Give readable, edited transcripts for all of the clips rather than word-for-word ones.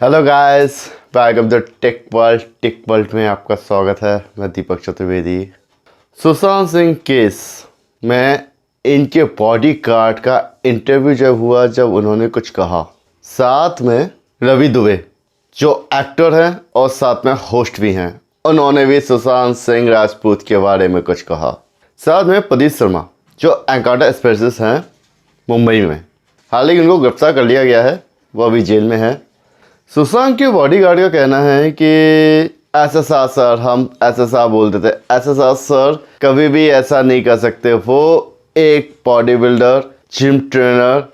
Hello guys, welcome to tech world में आपका स्वागत है। मैं दीपक चतुर्वेदी। सुशांत सिंह केस में इनके बॉडी गार्ड का इंटरव्यू जब हुआ, जब उन्होंने कुछ कहा, साथ में रवि दुबे जो एक्टर हैं और साथ में होस्ट भी हैं, उन्होंने भी सुशांत सिंह राजपूत के बारे में कुछ कहा। साथ में प्रदीप शर्मा जो एनकाउंटर स्पेशलिस्ट हैं मुंबई में, हालांकि उनको गिरफ्तार कर लिया गया है, वो अभी जेल में है। सुशांत के बॉडीगार्ड का कहना है कि एसएसआर सर, हम एसएसआर बोलते थे, एसएसआर सर कभी भी ऐसा नहीं कर सकते। वो एक बॉडी बिल्डर, जिम ट्रेनर,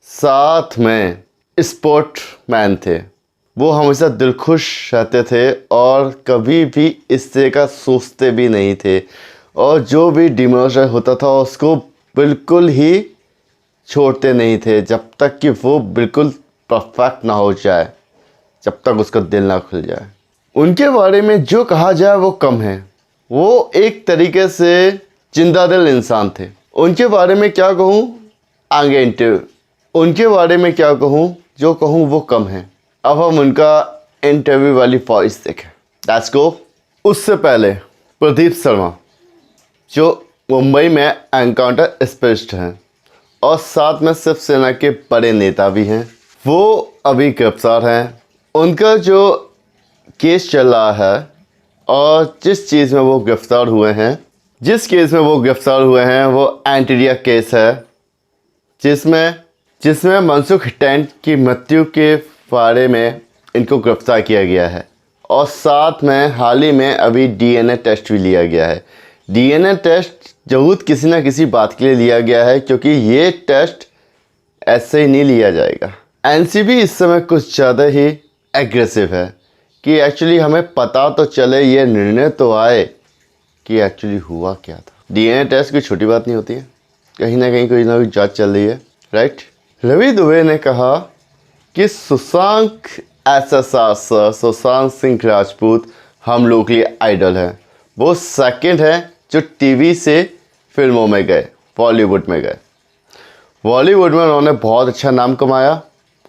साथ में स्पोर्ट मैन थे। वो हमेशा दिलखुश रहते थे और कभी भी इस तरह का सोचते भी नहीं थे, और जो भी डिमोशन होता था उसको बिल्कुल ही छोड़ते नहीं थे जब तक कि वो बिल्कुल परफेक्ट ना हो जाए, जब तक उसका दिल ना खुल जाए। उनके बारे में जो कहा जाए वो कम है। वो एक तरीके से जिंदा दिल इंसान थे। उनके बारे में क्या कहूँ, आगे इंटरव्यू, उनके बारे में क्या कहूँ, जो कहूँ वो कम है। अब हम उनका इंटरव्यू वाली वॉइस देखें। Let's go. उससे पहले प्रदीप शर्मा जो मुंबई में एनकाउंटर स्पेशलिस्ट हैं और साथ में शिवसेना के बड़े नेता भी हैं, वो अभी गिरफ्तार हैं। उनका जो केस चल रहा है और जिस चीज़ में वो गिरफ्तार हुए हैं, जिस केस में वो गिरफ्तार हुए हैं वो एंटीरिया केस है, जिसमें मनसुख हिटेन की मृत्यु के बारे में इनको गिरफ्तार किया गया है। और साथ में हाल ही में अभी डीएनए टेस्ट भी लिया गया है। डीएनए टेस्ट जरूर किसी न किसी बात के लिए लिया गया है, क्योंकि ये टेस्ट ऐसे ही नहीं लिया जाएगा। एनसीबी इस समय कुछ ज़्यादा ही एग्रेसिव है कि एक्चुअली हमें पता तो चले, ये निर्णय तो आए कि एक्चुअली हुआ क्या था। डीएनए टेस्ट कोई छोटी बात नहीं होती है, कहीं ना कहीं कोई ना कोई जांच चल रही है, राइट। रवि दुबे ने कहा कि सुशांत एसएसआर सर, सुशांत सिंह राजपूत हम लोग के लिए आइडल है। वो सेकंड है जो टीवी से फिल्मों में गए, बॉलीवुड में गए। बॉलीवुड में उन्होंने बहुत अच्छा नाम कमाया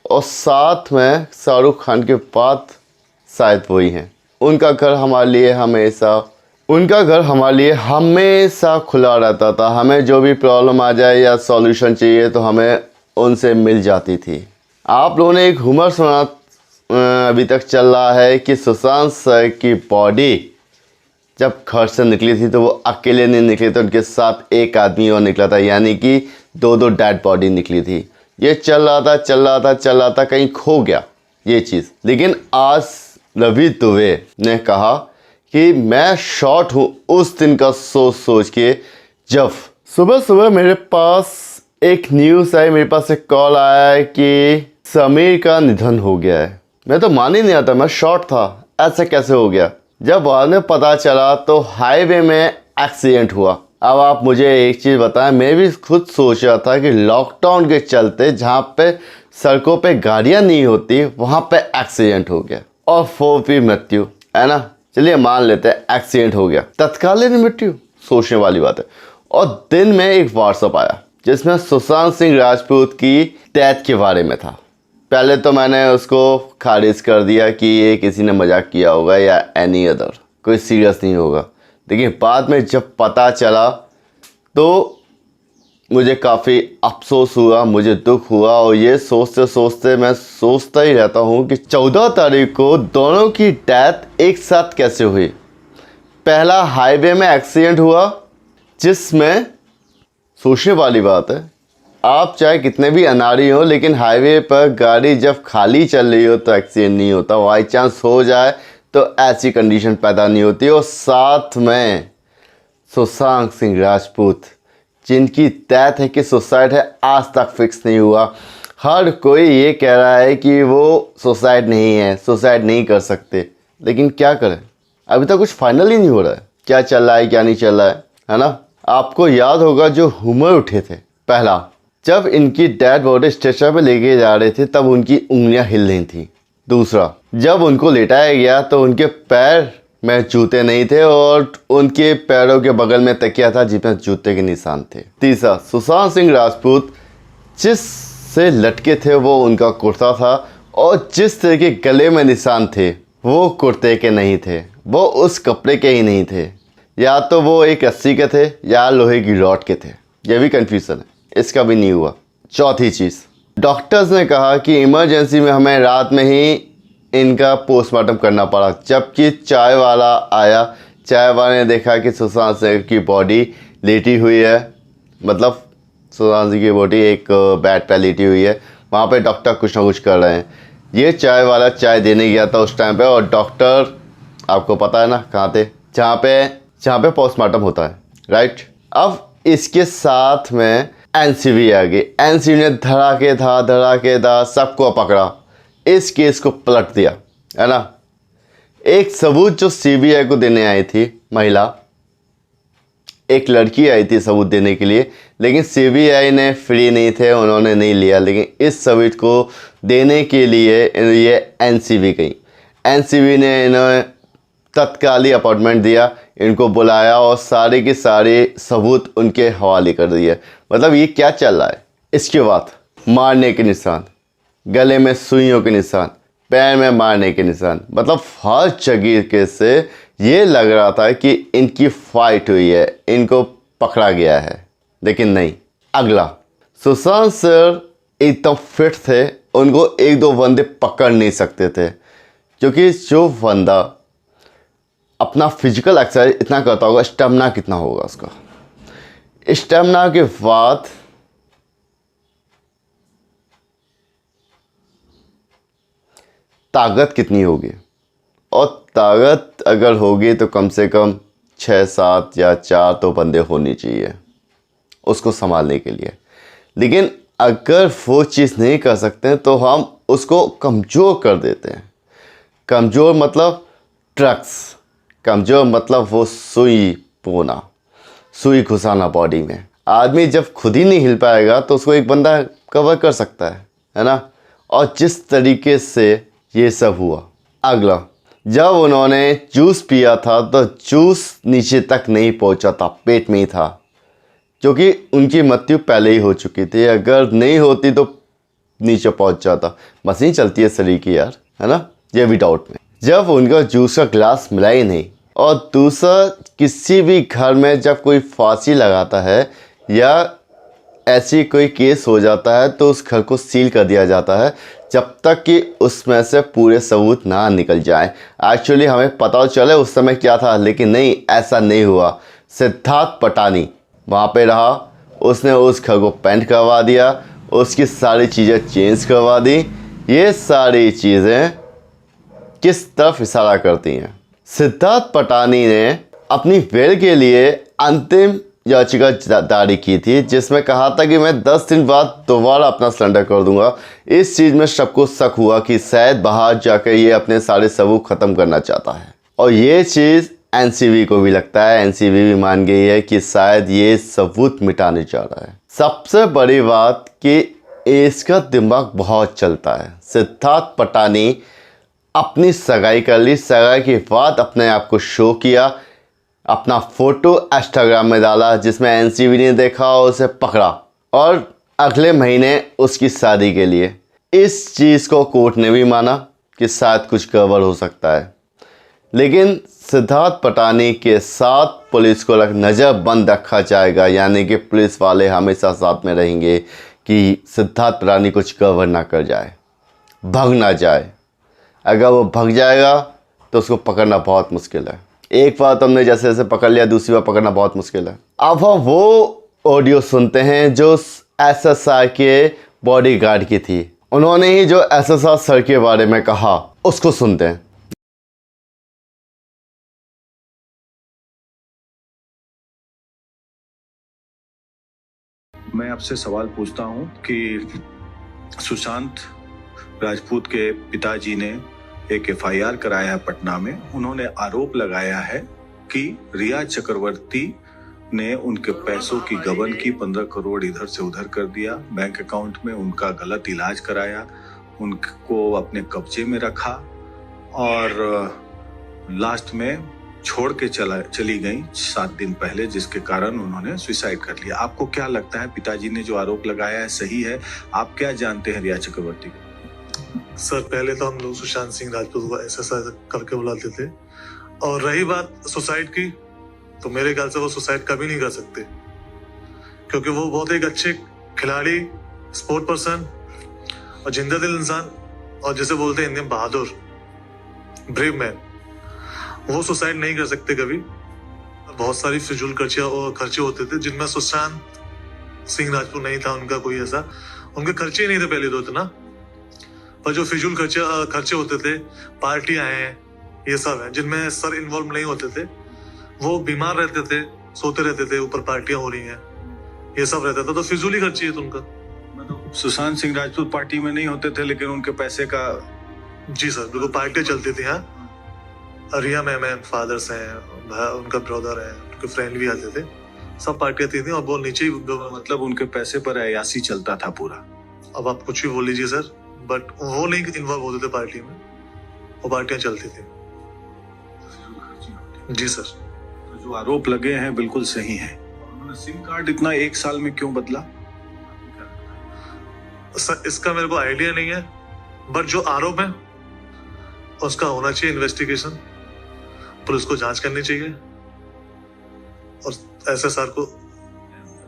और साथ में शाहरुख खान के बाद शायद वही हैं। उनका घर हमारे लिए हमेशा खुला रहता था। हमें जो भी प्रॉब्लम आ जाए या सॉल्यूशन चाहिए तो हमें उनसे मिल जाती थी। आप लोगों ने एक ह्यूमर सुना, अभी तक चल रहा है कि सुशांत सर की बॉडी जब घर से निकली थी तो वो अकेले नहीं निकले थे, उनके साथ एक आदमी और निकला था, यानी कि दो डेड बॉडी निकली थी। ये चल रहा था, कहीं खो गया ये चीज़। लेकिन आज रवि दुबे ने कहा कि मैं शॉर्ट हूँ उस दिन का सोच के, जब सुबह मेरे पास एक न्यूज़ आई, मेरे पास एक कॉल आया है कि समीर का निधन हो गया है। मैं तो मान ही नहीं आता, मैं शॉर्ट था, ऐसा कैसे हो गया। जब बाद में पता चला तो हाईवे में एक्सीडेंट हुआ। अब आप मुझे एक चीज़ बताएं, मैं भी खुद सोच रहा था कि लॉकडाउन के चलते जहाँ पे सड़कों पे गाड़ियाँ नहीं होती वहाँ पे एक्सीडेंट हो गया और वो भी मृत्यु, है ना। चलिए मान लेते हैं एक्सीडेंट हो गया, तत्कालीन मृत्यु, सोचने वाली बात है। और दिन में एक व्हाट्सअप आया जिसमें सुशांत सिंह राजपूत की डेथ के बारे में था। पहले तो मैंने उसको खारिज कर दिया कि ये किसी ने मजाक किया होगा या एनी अदर, कोई सीरियस नहीं होगा। लेकिन बाद में जब पता चला तो मुझे काफ़ी अफसोस हुआ, मुझे दुख हुआ। और ये सोचते मैं सोचता ही रहता हूँ कि 14 तारीख को दोनों की डेथ एक साथ कैसे हुई। पहला हाईवे में एक्सीडेंट हुआ, जिसमें सोचने वाली बात है, आप चाहे कितने भी अनाड़ी हो लेकिन हाईवे पर गाड़ी जब खाली चल रही हो तो एक्सीडेंट नहीं होता। बाई चांस हो जाए तो ऐसी कंडीशन पैदा नहीं होती। और साथ में सुशांत सिंह राजपूत जिनकी डेथ है कि सुसाइड है, आज तक फिक्स नहीं हुआ। हर कोई ये कह रहा है कि वो सुसाइड नहीं है, सुसाइड नहीं कर सकते, लेकिन क्या करें, अभी तक कुछ फाइनल ही नहीं हो रहा है, क्या चल रहा है क्या नहीं चल रहा है ना। आपको याद होगा जो ह्यूमर उठे थे, पहला जब इनकी डेड बॉडी स्ट्रेचर पे लेके जा रहे थे तब उनकी उंगलियां हिल रही थी। दूसरा, जब उनको लेटाया गया तो उनके पैर में जूते नहीं थे और उनके पैरों के बगल में तकिया था जिसमें जूते के निशान थे। तीसरा, सुशांत सिंह राजपूत जिस से लटके थे वो उनका कुर्ता था और जिस तरह के गले में निशान थे वो कुर्ते के नहीं थे, वो उस कपड़े के ही नहीं थे, या तो वो एक रस्सी के थे या लोहे की रॉड के थे। ये भी कन्फ्यूज़न है, इसका भी नहीं हुआ। चौथी चीज़, डॉक्टर्स ने कहा कि इमरजेंसी में हमें रात में ही इनका पोस्टमार्टम करना पड़ा, जबकि चाय वाला आया, चाय वाले ने देखा कि सुशांत सिंह की बॉडी लेटी हुई है, मतलब सुशांत सिंह की बॉडी एक बेड पर लेटी हुई है। वहाँ पे डॉक्टर कुछ ना कुछ कर रहे हैं। ये चाय वाला चाय देने गया था उस टाइम पे, और डॉक्टर आपको पता है ना कहाँ थे, जहाँ पे पोस्टमार्टम होता है, राइट। अब इसके साथ में एनसीबी आ गई। एनसीबी ने धड़ाकेदार सबको पकड़ा, इस केस को पलट दिया, है ना। एक सबूत जो सीबीआई को देने आई थी महिला, एक लड़की आई थी सबूत देने के लिए, लेकिन सीबीआई ने फ्री नहीं थे, उन्होंने नहीं लिया। लेकिन इस सबूत को देने के लिए ये एनसीबी गई। एनसीबी ने इन्हें तत्कालीन अपॉइंटमेंट दिया, इनको बुलाया और सारे के सारे सबूत उनके हवाले कर दिए। मतलब ये क्या चल रहा है। इसके बाद मारने के निशान, गले में सुइयों के निशान, पैर में मारने के निशान, मतलब हर जगह के से ये लग रहा था कि इनकी फाइट हुई है, इनको पकड़ा गया है। लेकिन नहीं। अगला, सुशांत सर एकदम फिट थे, उनको एक दो बंदे पकड़ नहीं सकते थे, क्योंकि जो बंदा अपना फिजिकल एक्सरसाइज इतना करता होगा, स्टेमिना कितना होगा उसका, स्टेमिना के बाद ताकत कितनी होगी, और ताकत अगर होगी तो कम से कम 6-7 या 4 तो बंदे होने चाहिए उसको संभालने के लिए। लेकिन अगर वो चीज़ नहीं कर सकते तो हम उसको कमज़ोर कर देते हैं। कमज़ोर मतलब ट्रक्स, कमज़ोर मतलब वो सुई पोना, सुई घुसाना बॉडी में। आदमी जब खुद ही नहीं हिल पाएगा तो उसको एक बंदा कवर कर सकता है ना। और जिस तरीके से ये सब हुआ। अगला, जब उन्होंने जूस पिया था तो जूस नीचे तक नहीं पहुंचा था, पेट में ही था, क्योंकि उनकी मृत्यु पहले ही हो चुकी थी। अगर नहीं होती तो नीचे पहुंच जाता। मशीन चलती है शरीर की यार, है ना, ये भी डाउट में। जब उनका जूस का ग्लास मिला ही नहीं, और दूसरा, किसी भी घर में जब कोई फांसी लगाता है या ऐसी कोई केस हो जाता है तो उस घर को सील कर दिया जाता है जब तक कि उसमें से पूरे सबूत ना निकल जाए। एक्चुअली हमें पता चले उस समय क्या था, लेकिन नहीं, ऐसा नहीं हुआ। सिद्धार्थ पटानी वहाँ पे रहा, उसने उस घर को पेंट करवा दिया, उसकी सारी चीज़ें चेंज करवा दी। ये सारी चीज़ें किस तरफ इशारा करती हैं? सिद्धार्थ पटानी ने अपनी बेल के लिए अंतिम याचिका दायर की थी, जिसमें कहा था कि मैं 10 दिन बाद दोबारा अपना सरेंडर कर दूंगा। इस चीज़ में सबको शक हुआ कि शायद बाहर जाकर ये अपने सारे सबूत ख़त्म करना चाहता है, और ये चीज़ एनसीबी को भी लगता है। एनसीबी भी मान गई है कि शायद ये सबूत मिटाने जा रहा है। सबसे बड़ी बात कि इसका दिमाग बहुत चलता है। सिद्धार्थ पटानी अपनी सगाई कर ली, सगाई के बाद अपने आप को शो किया, अपना फ़ोटो इंस्टाग्राम में डाला, जिसमें एनसीबी ने देखा और उसे पकड़ा, और अगले महीने उसकी शादी के लिए। इस चीज़ को कोर्ट ने भी माना कि शायद कुछ गड़बड़ हो सकता है। लेकिन सिद्धार्थ पटानी के साथ पुलिस को नज़रबंद रखा जाएगा, यानी कि पुलिस वाले हमेशा साथ में रहेंगे कि सिद्धार्थ पटानी कुछ गड़बड़ ना कर जाए, भाग ना जाए। अगर वो भाग जाएगा तो उसको पकड़ना बहुत मुश्किल है। एक बार तो हमने जैसे जैसे पकड़ लिया, दूसरी बार पकड़ना बहुत मुश्किल है। अब हम वो ऑडियो सुनते हैं जो एसएसआर के बॉडीगार्ड की थी। उन्होंने ही जो एसएसआर सर के बारे में कहा, उसको सुनते हैं। मैं आपसे सवाल पूछता हूं कि सुशांत राजपूत के पिताजी ने एक एफआईआर कराया है पटना में। उन्होंने आरोप लगाया है कि रिया चक्रवर्ती ने उनके पैसों की गबन की, 15 करोड़ इधर से उधर कर दिया बैंक अकाउंट में, उनका गलत इलाज कराया, उनको अपने कब्जे में रखा और लास्ट में छोड़ के चली गई 7 दिन पहले, जिसके कारण उन्होंने सुसाइड कर लिया। आपको क्या लगता है, पिताजी ने जो आरोप लगाया है सही है? आप क्या जानते हैं रिया चक्रवर्ती को? सर पहले तो हम लोग सुशांत सिंह राजपूत को ऐसा करके बुलाते थे, और रही बात सुसाइड की, तो मेरे ख्याल से वो सुसाइड कभी नहीं कर सकते, क्योंकि वो बहुत एक अच्छे खिलाड़ी, स्पोर्ट पर्सन और जिंदा दिल इंसान, और जैसे बोलते हैं इंडियन बहादुर, ब्रेव मैन, वो सुसाइड नहीं कर सकते कभी। बहुत सारी फिजूल खर्चे होते थे जिनमें सुशांत सिंह राजपूत नहीं था उनका कोई ऐसा, उनके खर्चे ही नहीं थे पहले तो इतना, पर जो फिजूल खर्चे होते थे, पार्टियां हैं, ये सब है जिनमें सर इन्वॉल्व नहीं होते थे। वो बीमार रहते थे, सोते रहते थे, ऊपर पार्टियां हो रही हैं, ये सब रहता था, तो फिजूली खर्ची है तो उनका। मतलब सुशांत सिंह राजपूत पार्टी में नहीं होते थे, लेकिन उनके पैसे का। जी सर, बिल्कुल पार्टियां चलती थी। हाँ, रिया मैम है, फादर्स हैं, उनका ब्रदर है, उनके फ्रेंड भी आते थे, सब पार्टियां थी और वो नीचे ही, मतलब उनके पैसे पर अयासी चलता था पूरा। अब आप कुछ भी बोल लीजिए सर, बट वो नहीं इन्वॉल्व होते थे पार्टी में, वो पार्टियां चलती थी। जी सर। तो जो आरोप लगे हैं बिल्कुल सही है। उन्होंने सिम कार्ड इतना 1 साल में क्यों बदला? सर इसका मेरे को आइडिया नहीं है, बट जो आरोप है उसका होना चाहिए इन्वेस्टिगेशन, पुलिस को जांच करनी चाहिए और ऐसे सर को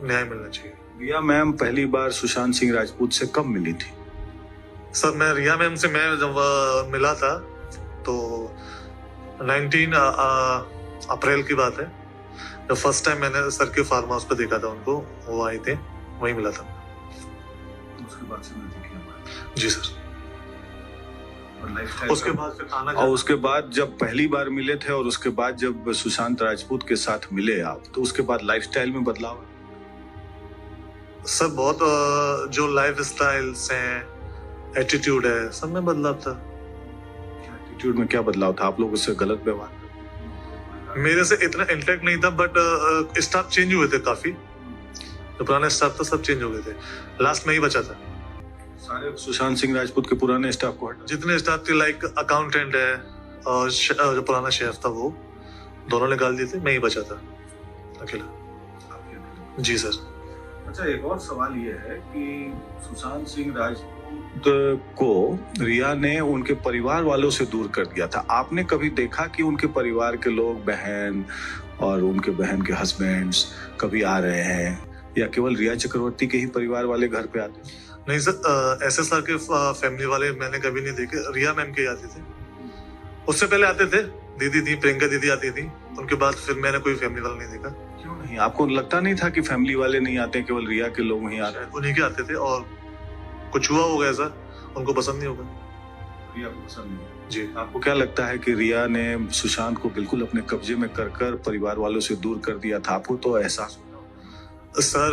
न्याय मिलना चाहिए। रिया मैम पहली बार सुशांत सिंह राजपूत से कब मिली थी? सर मैं रिया मैम से मैं जब मिला था तो 19 अप्रैल की बात है, जब फर्स्ट टाइम मैंने सर के फार्म हाउस पे देखा था उनको, वो आए थे, वहीं मिला था। उसके बाद से जी सर। और उसके बाद फिर आना और उसके बाद जब पहली बार मिले थे और उसके बाद जब सुशांत राजपूत के साथ मिले आप, तो उसके बाद लाइफस्टाइल में बदलाव? सर बहुत जो लाइफ स्टाइल्स हैं, एटीट्यूड है, सब में बदलाव था। एटीट्यूड में क्या बदलाव था? आप लोग उससे गलत व्यवहार? मेरे से इतना इंटरेक्ट नहीं था, बट स्टाफ चेंज हुए थे काफी, जो पुराना स्टाफ था सब चेंज हो गए थे, लास्ट में ही बचा था। सारे सुशांत सिंह राजपूत के पुराने स्टाफ को हटा? जितने स्टाफ थे, लाइक अकाउंटेंट है और जो पुराना शेफ था वो दोनों निकाल दिए थे, मैं ही बचा था अकेला। जी सर। अच्छा, एक और सवाल ये है कि सुशांत सिंह राजपूत को रिया ने उनके परिवार वालों से दूर कर दिया था। आपने कभी देखा कि उनके परिवार के लोग, बहन और उनके बहन के हस्बैंड्स कभी आ रहे हैं, या केवल रिया चक्रवर्ती के ही परिवार वाले घर पे आते हैं? नहीं सर, ऐसे सर के फैमिली वाले मैंने कभी नहीं देखे। रिया मैम के आते थे, उससे पहले आते थे, दीदी थी, प्रियंका दीदी आती थी, उनके बाद फिर मैंने कोई फैमिली वाला नहीं देखा। क्यों नहीं? आपको लगता नहीं था कि फैमिली वाले नहीं आते, केवल रिया के लोग ही आते हैं? उन्हीं के आते थे, और कुछ हुआ होगा ऐसा, उनको पसंद नहीं होगा। रिया को पसंद नहीं? जी। आपको क्या लगता है कि रिया ने सुशांत को बिल्कुल अपने कब्जे में कर परिवार वालों से दूर कर दिया था? आपको तो एहसास होगा। सर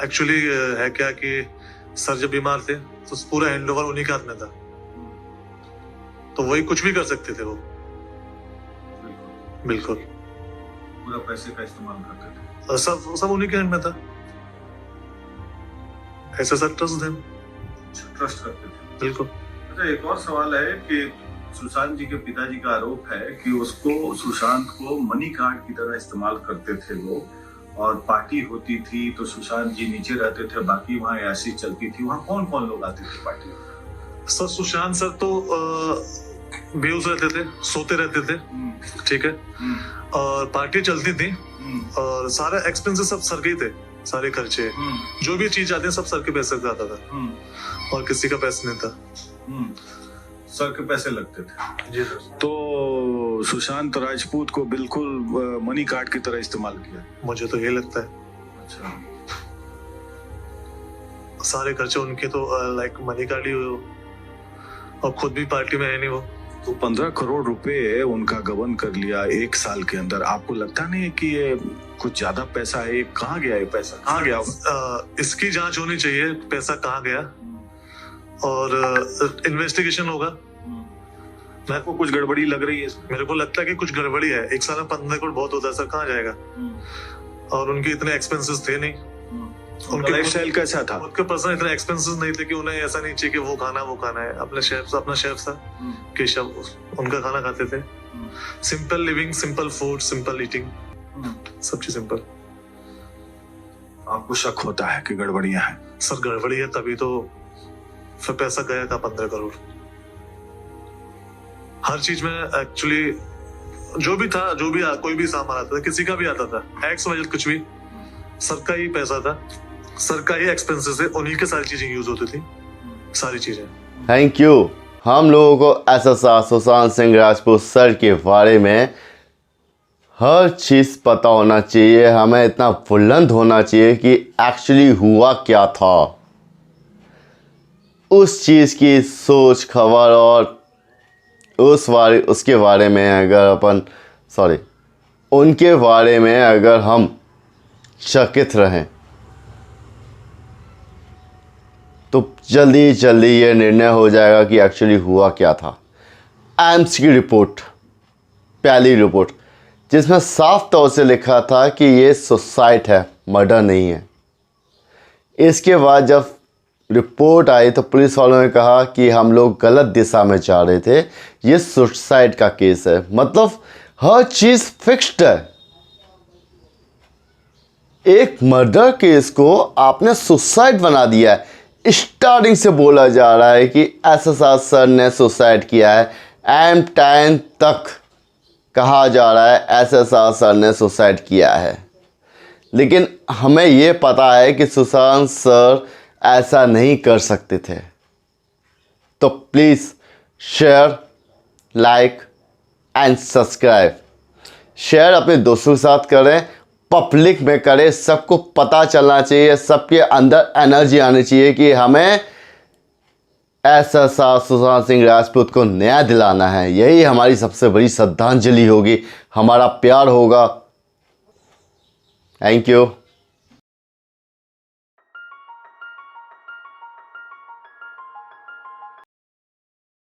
एक्चुअली है क्या कि सर जब बीमार थे तो पूरा हैंडओवर उन्हीं के हाथ में था, तो वही कुछ भी कर सकते थे वो। बिल्कुल पूरा पैसे का इस्तेमाल करते थे, सब उन्हीं के हैंड में था। ऐसा सर ट्रस्ट करते थे। बिल्कुल। अच्छा, एक और सवाल है कि सुशांत जी के पिताजी का आरोप है कि उसको, सुशांत को मनी कार्ड की तरह इस्तेमाल करते थे लोग, और पार्टी होती थी तो सुशांत जी नीचे रहते थे, बाकी वहाँ ऐसी चलती थी। वहाँ कौन कौन लोग आते थे पार्टी में? सर सुशांत सर तो बेहोश रहते थे, सोते रहते थे, ठीक है, और पार्टी चलती थी, और सारे एक्सपेंसेस सब सर के ही थे, सारे खर्चे, जो भी चीज आती है सब सर के पैसे का आता था, और किसी का पैसा नहीं था। सर के पैसे लगते थे? जी सर। तो सुशांत राजपूत को बिल्कुल मनी कार्ड की तरह इस्तेमाल किया? मुझे तो ये लगता है। अच्छा। सारे खर्चे उनके तो लाइक मनी कार्ड ही हो, और खुद भी पार्टी में है नहीं वो। तो 15 करोड़ रुपए उनका गबन कर लिया 1 साल के अंदर। आपको लगता नहीं है कि ये कुछ ज्यादा पैसा है? कहाँ गया ये पैसा, कहाँ गया? इसकी जांच होनी चाहिए, पैसा कहाँ गया, और इन्वेस्टिगेशन होगा। मेरे को कुछ गड़बड़ी लग रही है इसमें। मेरे को लगता है कि कुछ गड़बड़ी है। 1 साल में 15 करोड़ बहुत होता है सर, कहाँ जाएगा? और उनके इतने एक्सपेंसेस थे नहीं। उनका लाइफस्टाइल कैसा था? उनके पर्सनल इतने एक्सपेंसेस नहीं थे कि उन्हें ऐसा नहीं चाहिए कि वो खाना है। अपना शेफ था केशव, उनका खाना खाते थे। Simple living, simple food, simple eating, सब चीज सिंपल। आपको शक होता है कि गड़बड़ियां हैं? सर गड़बड़ी है तभी तो फिर पैसा गया का 15 करोड़। हर चीज में एक्चुअली जो भी था, कोई भी सामान आता था, किसी का भी आता था, एक्स वजह कुछ भी, सर का ही पैसा था, सर का ही एक्सपेंसेस है, उन्हीं के सारी चीजें यूज होती थी, सारी चीजें। Thank you. हम लोगों को एसएसआर सुशांत सिंह राजपूत सर के बारे में हर चीज़ पता होना चाहिए। हमें इतना बुलंद होना चाहिए कि एक्चुअली हुआ क्या था, उस चीज़ की सोच खबर और उसके बारे में अगर उनके बारे में अगर हम चकित रहें तो जल्दी ये निर्णय हो जाएगा कि एक्चुअली हुआ क्या था। एम्स की रिपोर्ट, पहली रिपोर्ट, जिसमें साफ तौर से लिखा था कि ये सुसाइड है, मर्डर नहीं है। इसके बाद जब रिपोर्ट आई तो पुलिस वालों ने कहा कि हम लोग गलत दिशा में जा रहे थे, ये सुसाइड का केस है। मतलब हर चीज़ फिक्स्ड है। एक मर्डर केस को आपने सुसाइड बना दिया है। स्टार्टिंग से बोला जा रहा है कि एसएसआर सर ने सुसाइड किया है, एम टाइम तक कहा जा रहा है एसएसआर सर ने सुसाइड किया है, लेकिन हमें ये पता है कि सुशांत सर ऐसा नहीं कर सकते थे। तो please share, like and subscribe. Share अपने दोस्तों के साथ करें, पब्लिक में करें, सबको पता चलना चाहिए, सबके अंदर एनर्जी आनी चाहिए कि हमें एसएसआर सुशांत सिंह राजपूत को न्याय दिलाना है। यही हमारी सबसे बड़ी श्रद्धांजलि होगी, हमारा प्यार होगा। Thank you.